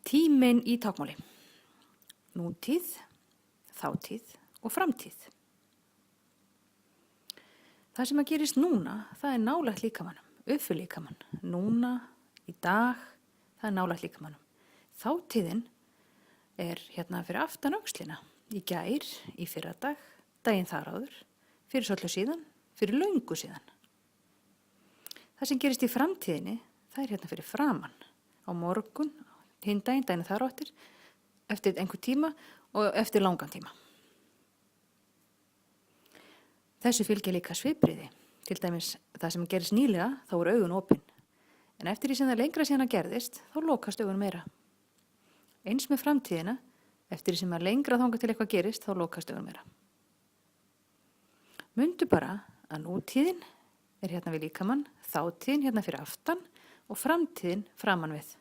Tíminn í táknmáli. Nútíð, þátíð og framtíð. Það sem að gerist núna, það er nálægt líkamanum, uppfyrir líkamann. Núna, í dag, það er nálægt líkamannum. Þátíðin er hérna fyrir aftan öxlina, í gær, í fyrradag, daginn þar áður, fyrir svolítið síðan, fyrir löngu síðan. Það sem gerist í framtíðinni, það er hérna fyrir framann, á morgun, hinn daginn þar áttir, eftir einhver tíma og eftir langan tíma. Þessu fylgir líka svipbrigði, til dæmis það sem gerist nýlega, þá er augun opin. En eftir því sem það lengra síðan að gerðist, þá lokast augun meira. Eins með framtíðina, eftir því sem að lengra þangað til eitthvað gerist, þá lokast augun meira. Mundu bara að nútíðin er hérna við líkamann, þátíðin hérna fyrir aftan og framtíðin framan við.